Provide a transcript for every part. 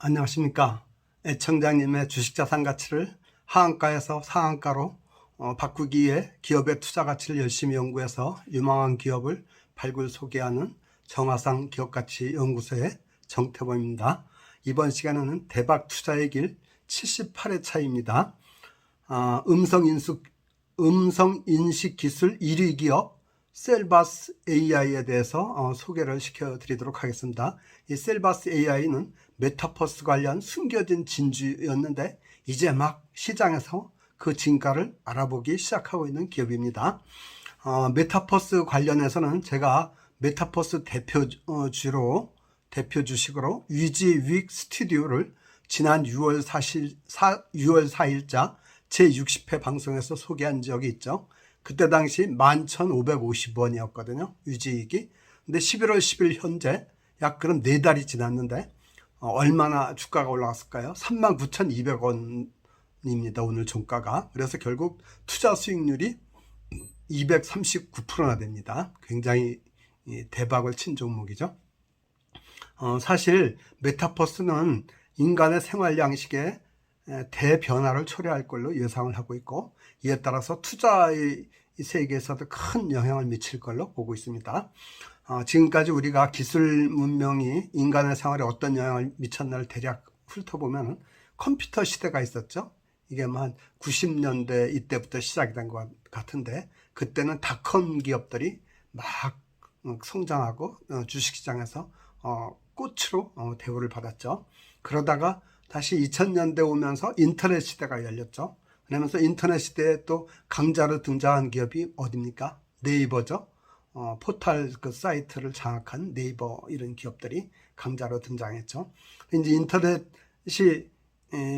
안녕하십니까. 애청자님의 주식자산 가치를 하한가에서 상한가로 바꾸기 위해 기업의 투자 가치를 열심히 연구해서 유망한 기업을 발굴 소개하는 정화상 기업가치연구소의 정태범입니다. 이번 시간에는 대박 투자의 길 78회차입니다. 음성인식 기술 1위 기업 셀바스 AI에 대해서 소개를 시켜드리도록 하겠습니다. 이 셀바스 AI는 메타버스 관련 숨겨진 진주였는데 이제 막 시장에서 그 진가를 알아보기 시작하고 있는 기업입니다. 메타버스 관련해서는 제가 메타버스 대표 주식으로 위지윅 스튜디오를 지난 6월 4일자 제60회 방송에서 소개한 적이 있죠. 그때 당시 11,550원이었거든요. 위지윅이. 근데 11월 10일 현재 약 그럼 4달이 지났는데 얼마나 주가가 올라갔을까요? 39,200원입니다. 오늘 종가가. 그래서 결국 투자 수익률이 239%나 됩니다. 굉장히 대박을 친 종목이죠. 사실 메타버스는 인간의 생활 양식에 대변화를 초래할 걸로 예상을 하고 있고, 이에 따라서 투자의 세계에서도 큰 영향을 미칠 걸로 보고 있습니다. 지금까지 우리가 기술 문명이 인간의 생활에 어떤 영향을 미쳤나를 대략 훑어보면 컴퓨터 시대가 있었죠. 이게 뭐 한 90년대 이때부터 시작이 된 것 같은데, 그때는 닷컴 기업들이 막 성장하고 주식시장에서 꽃으로 대우를 받았죠. 그러다가 다시 2000년대 오면서 인터넷 시대가 열렸죠. 그러면서 인터넷 시대에 또 강자로 등장한 기업이 어딥니까? 네이버죠. 포털 그 사이트를 장악한 네이버 이런 기업들이 강자로 등장했죠. 이제 인터넷이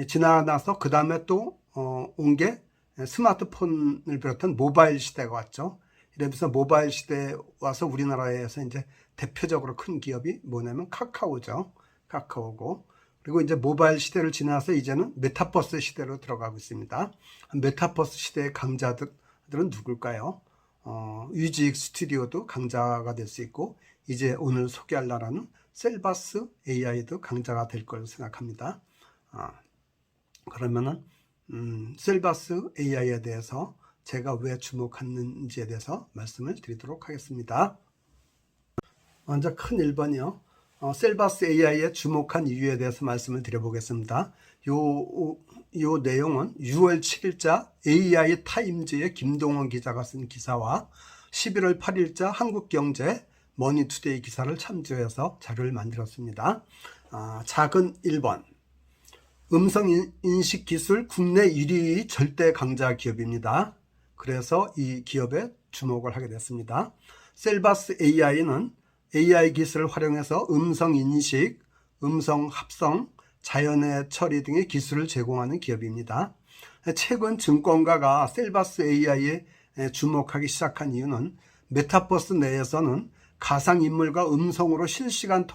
지나가서 그 다음에 또 온 게 스마트폰을 비롯한 모바일 시대가 왔죠. 이러면서 모바일 시대에 와서 우리나라에서 이제 대표적으로 큰 기업이 뭐냐면 카카오죠. 카카오고. 그리고 이제 모바일 시대를 지나서 이제는 메타버스 시대로 들어가고 있습니다. 메타버스 시대의 강자들은 누굴까요? 위지윅 스튜디오도 강자가 될 수 있고, 이제 오늘 소개하려는 셀바스 AI도 강자가 될 걸로 생각합니다. 그러면은 셀바스 AI에 대해서 제가 왜 주목했는지에 대해서 말씀을 드리도록 하겠습니다. 먼저 큰 1번이요. 셀바스 AI에 주목한 이유에 대해서 말씀을 드려보겠습니다. 요 내용은 6월 7일자 AI 타임즈의 김동원 기자가 쓴 기사와 11월 8일자 한국경제 머니투데이 기사를 참조해서 자료를 만들었습니다. 작은 1번. 음성인식 기술 국내 1위 절대 강자 기업입니다. 그래서 이 기업에 주목을 하게 됐습니다. 셀바스 AI는 AI 기술을 활용해서 음성인식, 음성합성, 자연의 처리 등의 기술을 제공하는 기업입니다. 최근 증권가가 셀바스 AI에 주목하기 시작한 이유는 메타버스 내에서는 가상인물과 음성으로 실시간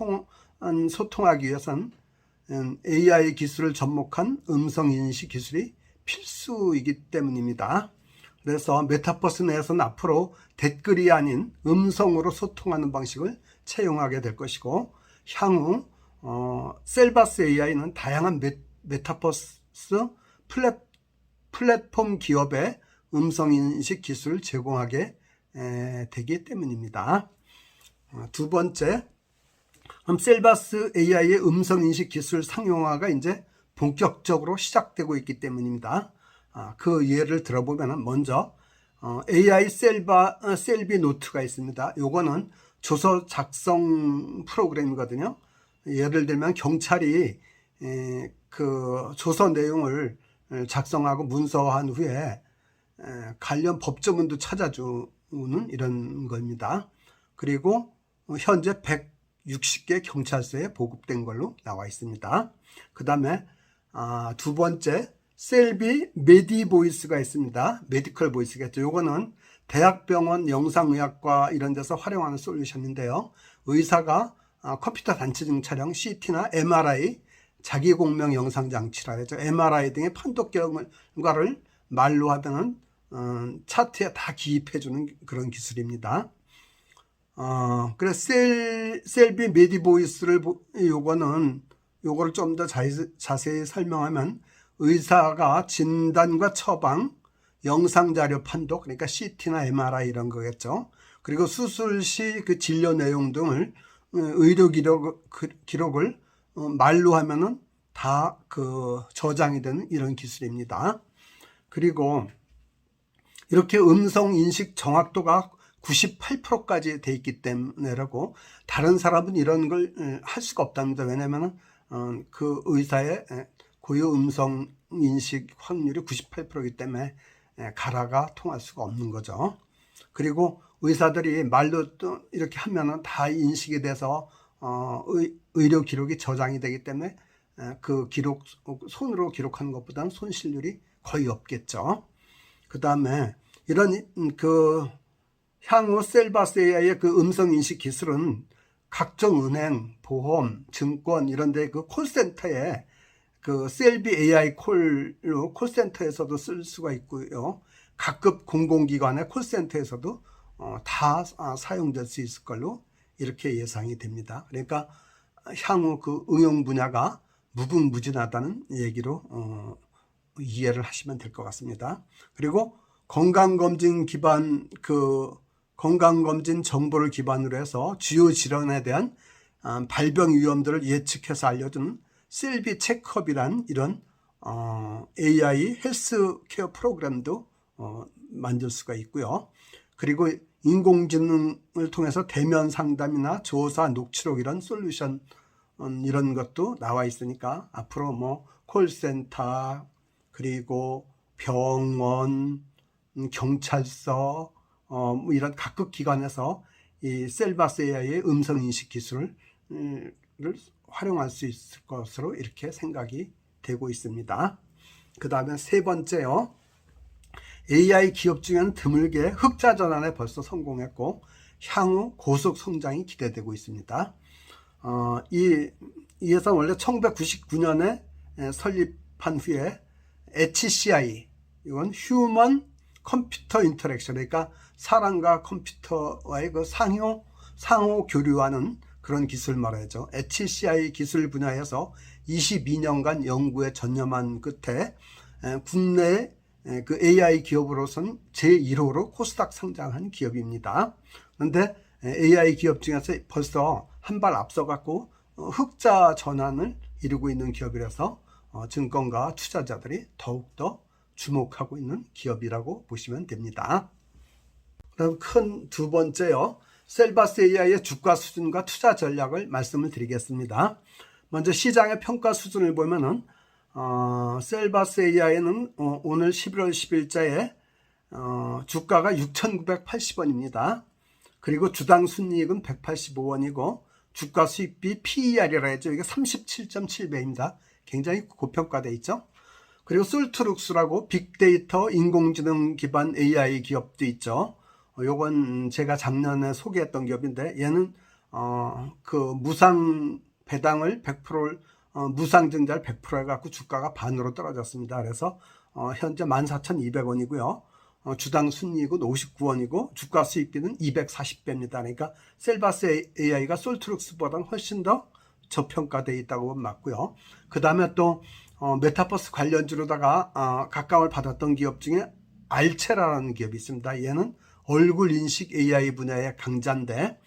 소통하기 위해서는 AI 기술을 접목한 음성인식 기술이 필수이기 때문입니다. 그래서 메타버스 내에서는 앞으로 댓글이 아닌 음성으로 소통하는 방식을 채용하게 될 것이고, 향후 셀바스 AI는 다양한 메타버스 플랫폼 기업에 음성인식 기술을 제공하게 되기 때문입니다. 두 번째, 셀바스 AI의 음성인식 기술 상용화가 이제 본격적으로 시작되고 있기 때문입니다. 그 예를 들어보면 먼저 AI 셀비 노트가 있습니다. 요거는 조서 작성 프로그램이거든요. 예를 들면 경찰이 그 조서 내용을 작성하고 문서화한 후에 관련 법조문도 찾아주는 이런 겁니다. 그리고 현재 160개 경찰서에 보급된 걸로 나와 있습니다. 그 다음에 두 번째, 셀비 메디보이스가 있습니다. 메디컬 보이스겠죠. 요거는 대학병원 영상의학과 이런 데서 활용하는 솔루션인데요. 의사가 컴퓨터 단층 촬영, CT나 MRI, 자기공명 영상장치라 해서 MRI 등의 판독 결과를 말로 하면은 차트에 다 기입해주는 그런 기술입니다. 그래서 셀비 메디보이스를 요거는 요거를 좀 더 자세히 설명하면 의사가 진단과 처방, 영상자료 판독, 그러니까 CT나 MRI 이런 거겠죠. 그리고 수술 시 그 진료 내용 등을 의료 기록을 말로 하면은 다 그 저장이 되는 이런 기술입니다. 그리고 이렇게 음성 인식 정확도가 98%까지 돼 있기 때문에라고 다른 사람은 이런 걸 할 수가 없답니다. 왜냐하면 그 의사의 고유 음성 인식 확률이 98%이기 때문에 가라가 통할 수가 없는 거죠. 그리고 의사들이 말로 또 이렇게 하면은 다 인식이 돼서 의료 기록이 저장이 되기 때문에 그 기록 손으로 기록하는 것보다는 손실률이 거의 없겠죠. 그 다음에 이런 그 향후 셀바스 AI의 그 음성 인식 기술은 각종 은행, 보험, 증권 이런 데 그 콜센터에 그 셀비 AI 콜로 콜센터에서도 쓸 수가 있고요. 각급 공공기관의 콜센터에서도 다 사용될 수 있을 걸로 이렇게 예상이 됩니다. 그러니까 향후 그 응용 분야가 무궁무진하다는 얘기로 이해를 하시면 될 것 같습니다. 그리고 건강검진 기반 건강검진 정보를 기반으로 해서 주요 질환에 대한 발병 위험들을 예측해서 알려주는 셀비 체크업이란 이런 AI 헬스케어 프로그램도 만들 수가 있고요. 그리고 인공지능을 통해서 대면 상담이나 조사, 녹취록 이런 솔루션 이런 것도 나와 있으니까 앞으로 뭐 콜센터 그리고 병원, 경찰서 뭐 이런 각급 기관에서 이 셀바스 AI의 음성 인식 기술을 활용할 수 있을 것으로 이렇게 생각이 되고 있습니다. 그 다음에 세 번째요. AI 기업 중에는 드물게 흑자 전환에 벌써 성공했고 향후 고속 성장이 기대되고 있습니다. 이 회사 원래 1999년에 설립한 후에 HCI, 이건 휴먼 컴퓨터 인터랙션, 그러니까 사람과 컴퓨터와의 그 상호 교류하는 그런 기술 말하죠. HCI 기술 분야에서 22년간 연구에 전념한 끝에 국내 그 AI 기업으로서는 제1호로 코스닥 상장한 기업입니다. 그런데 AI 기업 중에서 벌써 한 발 앞서갖고 흑자 전환을 이루고 있는 기업이라서 증권가 투자자들이 더욱더 주목하고 있는 기업이라고 보시면 됩니다. 그럼 큰 두 번째요. 셀바스 AI의 주가 수준과 투자 전략을 말씀을 드리겠습니다. 먼저 시장의 평가 수준을 보면은 셀바스 AI는 오늘 11월 10일자에 주가가 6,980원입니다. 그리고 주당 순이익은 185원이고 주가 수익비 PER이라 했죠. 이게 37.7배입니다. 굉장히 고평가되어 있죠. 그리고 솔트룩스라고 빅데이터 인공지능 기반 AI 기업도 있죠. 요건 제가 작년에 소개했던 기업인데 얘는 그 무상 배당을 100%를 무상증자를 100% 해갖고 주가가 반으로 떨어졌습니다. 그래서 현재 14,200원이고요. 주당 순이익은 59원이고 주가 수익비는 240배입니다. 그러니까 셀바스 AI가 솔트룩스보다는 훨씬 더 저평가되어 있다고 보면 맞고요. 그 다음에 또 메타버스 관련주로다가 각광을 받았던 기업 중에 알체라는 기업이 있습니다. 얘는 얼굴 인식 AI 분야의 강자인데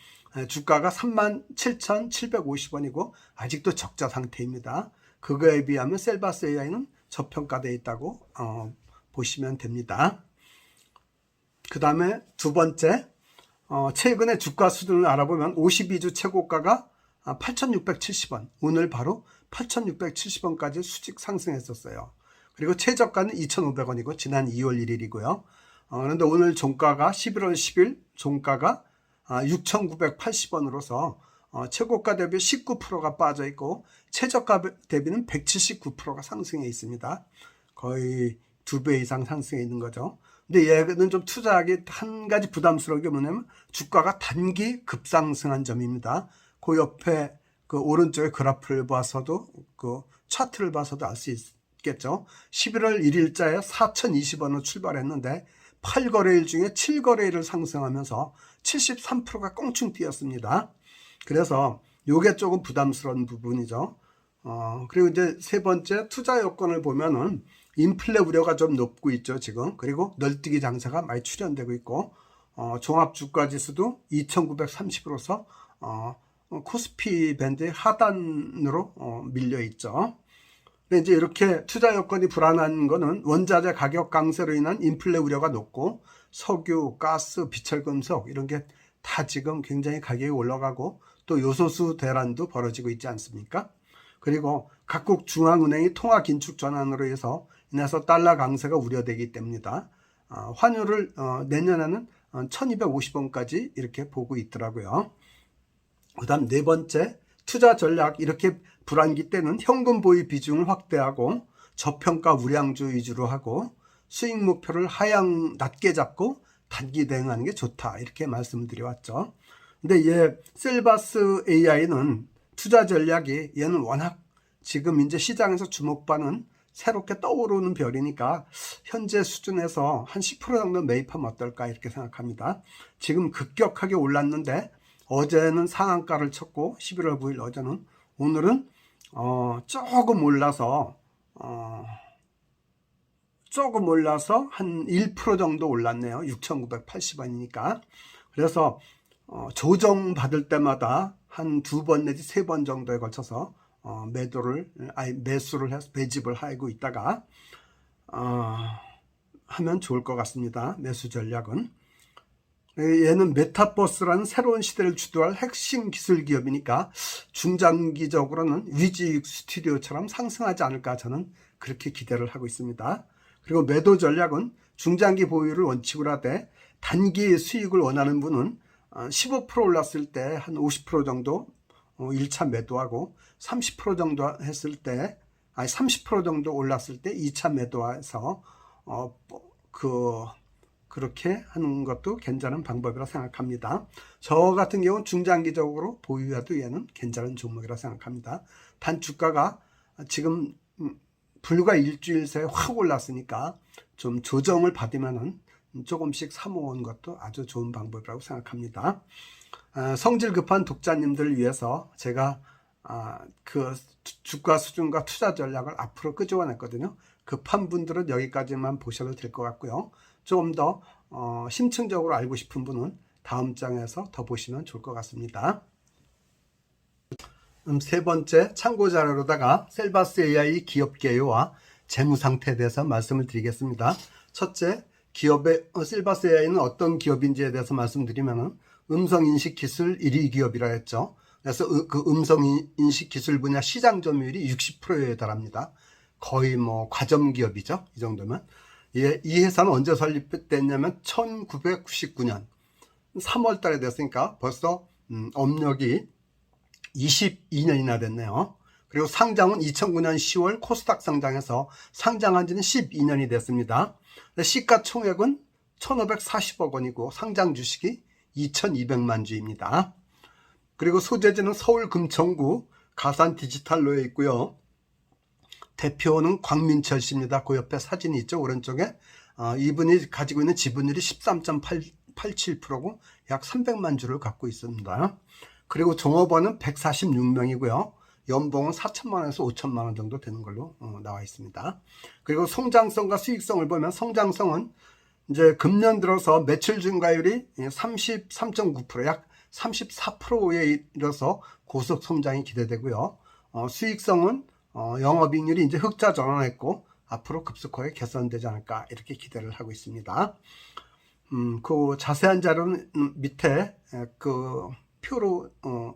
주가가 37,750원이고 아직도 적자 상태입니다. 그거에 비하면 셀바스 AI는 저평가되어 있다고 보시면 됩니다. 그 다음에 두 번째, 최근에 주가 수준을 알아보면 52주 최고가가 8,670원, 오늘 바로 8,670원까지 수직 상승했었어요. 그리고 최저가는 2,500원이고 지난 2월 1일이고요. 그런데 오늘 종가가 11월 10일 종가가 6,980원으로서 최고가 대비 19%가 빠져 있고 최저가 대비는 179%가 상승해 있습니다. 거의 2배 이상 상승해 있는 거죠. 근데 얘는 좀 투자하기 한 가지 부담스러운 게 뭐냐면 주가가 단기 급상승한 점입니다. 그 옆에 그 오른쪽에 그래프를 봐서도 그 차트를 봐서도 알 수 있겠죠. 11월 1일자에 4,020원으로 출발했는데 8거래일 중에 7거래일을 상승하면서 73%가 껑충 뛰었습니다. 그래서 요게 조금 부담스러운 부분이죠. 그리고 이제 세 번째 투자 여건을 보면은 인플레 우려가 좀 높고 있죠, 지금. 그리고 널뛰기 장세가 많이 출현되고 있고, 종합주가지수도 2930으로서, 코스피 밴드의 하단으로, 밀려 있죠. 근데 이제 이렇게 투자 여건이 불안한 거는 원자재 가격 강세로 인한 인플레 우려가 높고, 석유, 가스, 비철금속, 이런 게 다 지금 굉장히 가격이 올라가고, 또 요소수 대란도 벌어지고 있지 않습니까? 그리고 각국 중앙은행이 통화 긴축 전환으로 인해서 달러 강세가 우려되기 때문이다. 환율을 내년에는 1250원까지 이렇게 보고 있더라고요. 그 다음 네 번째, 투자 전략. 이렇게 불안기 때는 현금 보유 비중을 확대하고 저평가 우량주 위주로 하고 수익 목표를 하향 낮게 잡고 단기 대응하는 게 좋다, 이렇게 말씀을 드려왔죠. 근데 셀바스 AI는 투자 전략이 얘는 워낙 지금 이제 시장에서 주목받는 새롭게 떠오르는 별이니까 현재 수준에서 한 10% 정도 매입하면 어떨까, 이렇게 생각합니다. 지금 급격하게 올랐는데 어제는 상한가를 쳤고 11월 9일 어제는, 오늘은 조금 올라서 한 1% 정도 올랐네요. 6,980원이니까. 그래서 조정 받을 때마다 한 2번 내지 3번 정도에 걸쳐서 매수를 해서 매집을 하고 있다가 하면 좋을 것 같습니다. 매수 전략은. 얘는 메타버스라는 새로운 시대를 주도할 핵심 기술 기업이니까 중장기적으로는 위지익 스튜디오처럼 상승하지 않을까, 저는 그렇게 기대를 하고 있습니다. 그리고 매도 전략은 중장기 보유를 원칙으로 하되 단기 수익을 원하는 분은 15% 올랐을 때 한 50% 정도 1차 매도하고 30% 정도 했을 때, 30% 정도 올랐을 때 2차 매도해서 그렇게 하는 것도 괜찮은 방법이라 생각합니다. 저 같은 경우는 중장기적으로 보유해도 얘는 괜찮은 종목이라 생각합니다. 단 주가가 지금 불과 일주일 새에 확 올랐으니까 좀 조정을 받으면은 조금씩 사모은 것도 아주 좋은 방법이라고 생각합니다. 성질 급한 독자님들을 위해서 제가 그 주가 수준과 투자 전략을 앞으로 끄집어냈거든요. 급한 분들은 여기까지만 보셔도 될 것 같고요. 조금 더 심층적으로 알고 싶은 분은 다음 장에서 더 보시면 좋을 것 같습니다. 세 번째 참고 자료로다가 셀바스 AI 기업 개요와 재무 상태에 대해서 말씀을 드리겠습니다. 첫째, 기업의 셀바스 AI는 어떤 기업인지에 대해서 말씀드리면은 음성인식 기술 1위 기업이라 했죠. 그래서 그 음성인식 기술 분야 시장 점유율이 60%에 달합니다. 거의 과점 기업이죠. 이 정도면. 이 회사는 언제 설립됐냐면 1999년 3월 달에 됐으니까 벌써 업력이 22년이나 됐네요. 그리고 상장은 2009년 10월 코스닥 상장해서 상장한 지는 12년이 됐습니다. 시가총액은 1,540억 원이고 상장 주식이 2,200만 주입니다. 그리고 소재지는 서울 금천구 가산 디지털로에 있고요. 대표는 광민철 씨입니다. 그 옆에 사진이 있죠, 오른쪽에. 이분이 가지고 있는 지분율이 13.87%고 약 300만 주를 갖고 있습니다. 그리고 종업원은 146명이고요. 연봉은 4천만 원에서 5천만 원 정도 되는 걸로 나와 있습니다. 그리고 성장성과 수익성을 보면, 성장성은 이제 금년 들어서 매출 증가율이 33.9%, 약 34%에 이르러서 고속 성장이 기대되고요. 수익성은 영업이익률이 이제 흑자 전환했고 앞으로 급속하게 개선되지 않을까, 이렇게 기대를 하고 있습니다. 그 자세한 자료는 밑에 그 표로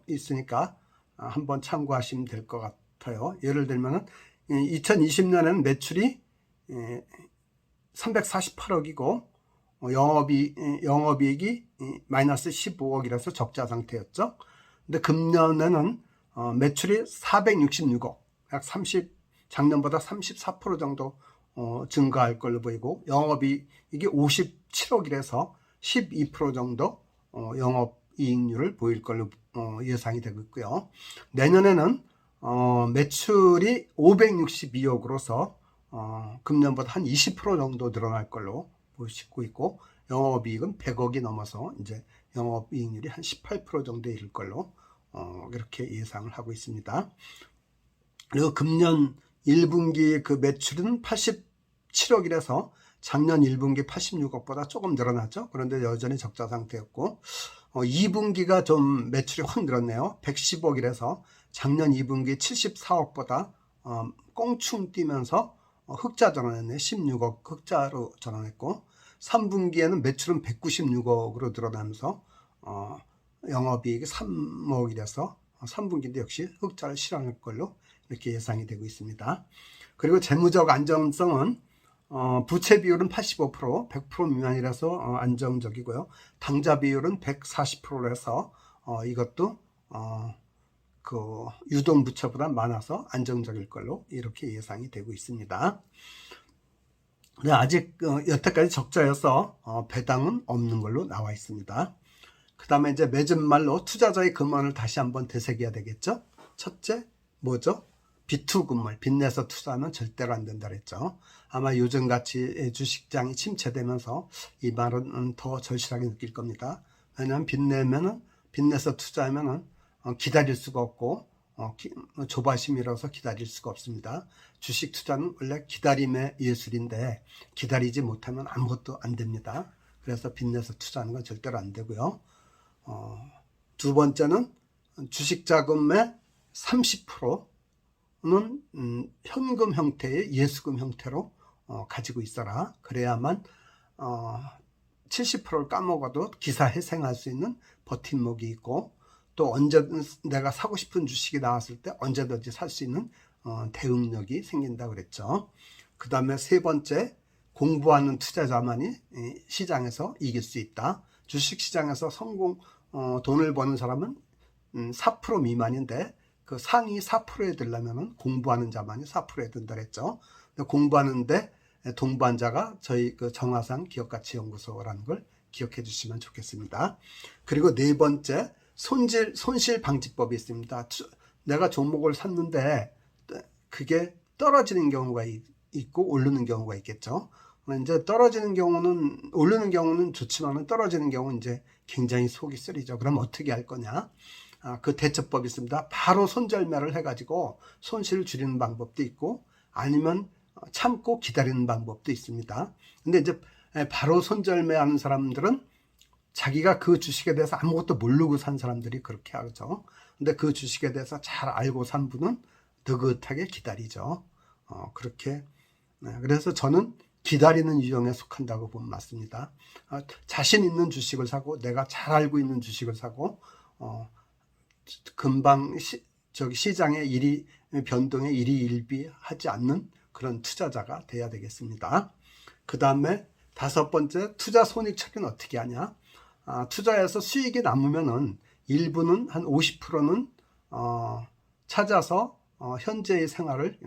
있으니까 한번 참고하시면 될 것 같아요. 예를 들면 2020년에는 매출이 348억이고 영업이익이 마이너스 15억이라서 적자 상태였죠. 근데 금년에는 매출이 466억, 약 작년보다 34% 정도 증가할 걸로 보이고, 영업이익이 57억이라서 12% 정도 영업이익률을 보일 걸로 예상이 되고 있고요. 내년에는 매출이 562억으로서 금년보다 한 20% 정도 늘어날 걸로 보시고 있고, 영업이익은 100억이 넘어서 이제 영업이익률이 한 18% 정도에 이를 걸로 이렇게 예상을 하고 있습니다. 그리고 금년 1분기 그 매출은 87억이라서 작년 1분기 86억보다 조금 늘어났죠. 그런데 여전히 적자 상태였고 2분기가 좀 매출이 확 늘었네요. 110억이라서 작년 2분기 74억보다 꽁충 뛰면서 흑자 전환했네. 16억 흑자로 전환했고 3분기에는 매출은 196억으로 늘어나면서 영업이익이 3억이라서 3분기도 역시 흑자를 실현할 걸로 이렇게 예상이 되고 있습니다. 그리고 재무적 안정성은 부채 비율은 85%, 100% 미만이라서 안정적이고요. 당좌 비율은 140%로 해서 이것도 그 유동 부채보다 많아서 안정적일 걸로 이렇게 예상이 되고 있습니다. 근데 아직 여태까지 적자여서 배당은 없는 걸로 나와 있습니다. 그 다음에 이제 맺은 말로 투자자의 금원을 다시 한번 되새겨야 되겠죠. 첫째 뭐죠? 비투금을 빚내서 투자하면 절대로 안 된다 그랬죠. 아마 요즘같이 주식장이 침체되면서 이 말은 더 절실하게 느낄 겁니다. 왜냐하면 빚내서 투자하면은 기다릴 수가 없고 조바심이라서 기다릴 수가 없습니다. 주식 투자는 원래 기다림의 예술인데 기다리지 못하면 아무것도 안 됩니다. 그래서 빚내서 투자하는 건 절대로 안 되고요. 두 번째는 주식 자금의 30%는 현금 형태의 예수금 형태로 가지고 있어라. 그래야만 70%를 까먹어도 기사회생할 수 있는 버팀목이 있고 또 언제든 내가 사고 싶은 주식이 나왔을 때 언제든지 살 수 있는 대응력이 생긴다 그랬죠. 그 다음에 세 번째, 공부하는 투자자만이 시장에서 이길 수 있다. 주식시장에서 돈을 버는 사람은 4% 미만인데 그 상위 4%에 들려면 공부하는 자만이 4%에 든다 그랬죠. 공부하는데 동반자가 저희 그 정화상 기업가치연구소라는 걸 기억해 주시면 좋겠습니다. 그리고 네 번째, 손실 방지법이 있습니다. 내가 종목을 샀는데 그게 떨어지는 경우가 있고 오르는 경우가 있겠죠. 이제 오르는 경우는 좋지만 떨어지는 경우는 이제 굉장히 속이 쓰리죠. 그럼 어떻게 할 거냐? 그 대처법이 있습니다. 바로 손절매를 해가지고 손실을 줄이는 방법도 있고 아니면 참고 기다리는 방법도 있습니다. 근데 이제 바로 손절매 하는 사람들은 자기가 그 주식에 대해서 아무것도 모르고 산 사람들이 그렇게 하죠. 근데 그 주식에 대해서 잘 알고 산 분은 느긋하게 기다리죠. 그렇게. 그래서 저는 기다리는 유형에 속한다고 보면 맞습니다. 자신 있는 주식을 사고 내가 잘 알고 있는 주식을 사고 금방 시장의 변동에 일희일비하지 않는 그런 투자자가 돼야 되겠습니다. 그 다음에 다섯 번째, 투자 손익 처리는 어떻게 하냐? 투자해서 수익이 남으면은 일부는 한 50%는 찾아서 현재의 생활을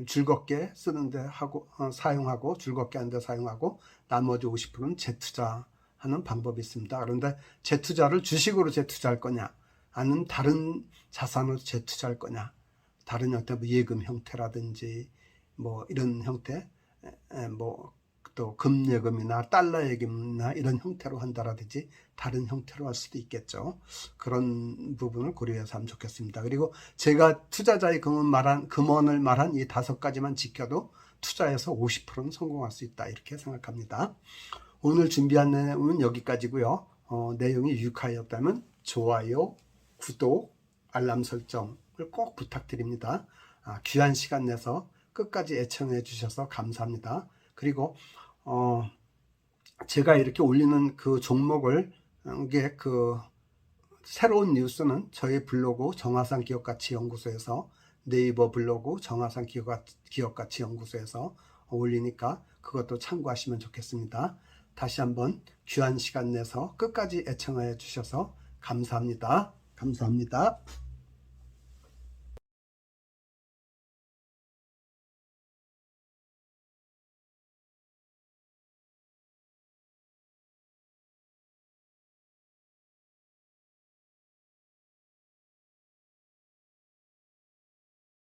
즐겁게 쓰는데 하고 사용하고 즐겁게 하는데 사용하고 나머지 50%는 재투자하는 방법이 있습니다. 그런데 재투자를 주식으로 재투자할 거냐 아니면 다른 자산으로 재투자할 거냐, 다른 형태 뭐 예금 형태라든지 뭐 이런 형태 뭐 또 금예금이나 달러 예금이나 이런 형태로 한다라든지 다른 형태로 할 수도 있겠죠. 그런 부분을 고려해서 하면 좋겠습니다. 그리고 제가 투자자의 금원을 말한 이 5가지만 지켜도 투자에서 50%는 성공할 수 있다 이렇게 생각합니다. 오늘 준비한 내용은 여기까지고요. 내용이 유익하였다면 좋아요, 구독, 알람 설정을 꼭 부탁드립니다. 귀한 시간 내서 끝까지 애청해 주셔서 감사합니다. 그리고 제가 이렇게 올리는 그 종목을 이게 그 새로운 뉴스는 저희 블로그 정화상 기업가치연구소에서 네이버 블로그 정화상 기업가치연구소에서 올리니까 그것도 참고하시면 좋겠습니다. 다시 한번 귀한 시간 내서 끝까지 애청해 주셔서 감사합니다. 감사합니다.